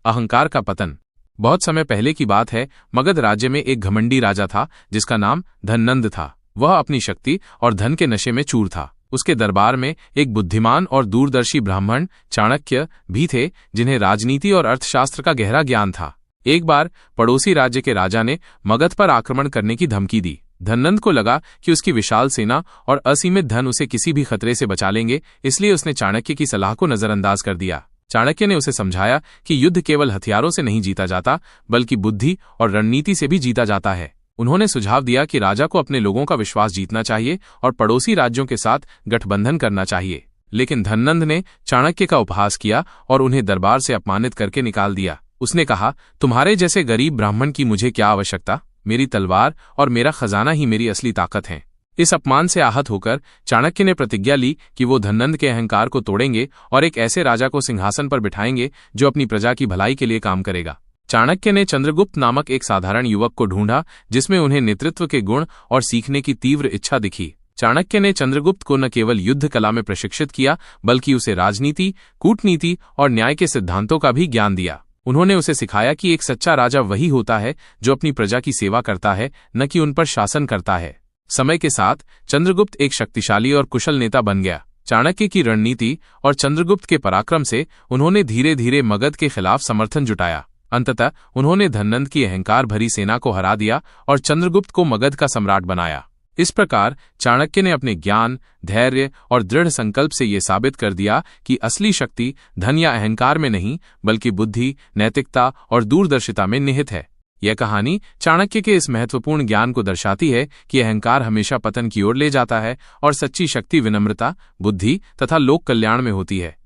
अहंकार का पतन। बहुत समय पहले की बात है। मगध राज्य में एक घमंडी राजा था जिसका नाम धननंद था। वह अपनी शक्ति और धन के नशे में चूर था। उसके दरबार में एक बुद्धिमान और दूरदर्शी ब्राह्मण चाणक्य भी थे, जिन्हें राजनीति और अर्थशास्त्र का गहरा ज्ञान था। एक बार पड़ोसी राज्य के राजा ने मगध पर आक्रमण करने की धमकी दी। धननंद को लगा कि उसकी विशाल सेना और असीमित धन उसे किसी भी खतरे से बचा लेंगे, इसलिए उसने चाणक्य की सलाह को नजरअंदाज कर दिया। चाणक्य ने उसे समझाया कि युद्ध केवल हथियारों से नहीं जीता जाता, बल्कि बुद्धि और रणनीति से भी जीता जाता है। उन्होंने सुझाव दिया कि राजा को अपने लोगों का विश्वास जीतना चाहिए और पड़ोसी राज्यों के साथ गठबंधन करना चाहिए। लेकिन धननंद ने चाणक्य का उपहास किया और उन्हें दरबार से अपमानित करके निकाल दिया। उसने कहा, तुम्हारे जैसे गरीब ब्राह्मण की मुझे क्या आवश्यकता? मेरी तलवार और मेरा खजाना ही मेरी असली ताकत है। इस अपमान से आहत होकर चाणक्य ने प्रतिज्ञा ली कि वो धननंद के अहंकार को तोड़ेंगे और एक ऐसे राजा को सिंहासन पर बिठाएंगे जो अपनी प्रजा की भलाई के लिए काम करेगा। चाणक्य ने चंद्रगुप्त नामक एक साधारण युवक को ढूंढा, जिसमें उन्हें नेतृत्व के गुण और सीखने की तीव्र इच्छा दिखी। चाणक्य ने चंद्रगुप्त को न केवल युद्ध कला में प्रशिक्षित किया, बल्कि उसे राजनीति, कूटनीति और न्याय के सिद्धांतों का भी ज्ञान दिया। उन्होंने उसे सिखाया कि एक सच्चा राजा वही होता है जो अपनी प्रजा की सेवा करता है, न कि उन पर शासन करता है। समय के साथ चंद्रगुप्त एक शक्तिशाली और कुशल नेता बन गया। चाणक्य की रणनीति और चंद्रगुप्त के पराक्रम से उन्होंने धीरे धीरे मगध के खिलाफ समर्थन जुटाया। अंततः उन्होंने धननंद की अहंकार भरी सेना को हरा दिया और चंद्रगुप्त को मगध का सम्राट बनाया। इस प्रकार चाणक्य ने अपने ज्ञान, धैर्य और दृढ़ संकल्प से ये साबित कर दिया कि असली शक्ति धन या अहंकार में नहीं, बल्कि बुद्धि, नैतिकता और दूरदर्शिता में निहित है। यह कहानी चाणक्य के इस महत्वपूर्ण ज्ञान को दर्शाती है कि अहंकार हमेशा पतन की ओर ले जाता है और सच्ची शक्ति विनम्रता, बुद्धि तथा लोक कल्याण में होती है।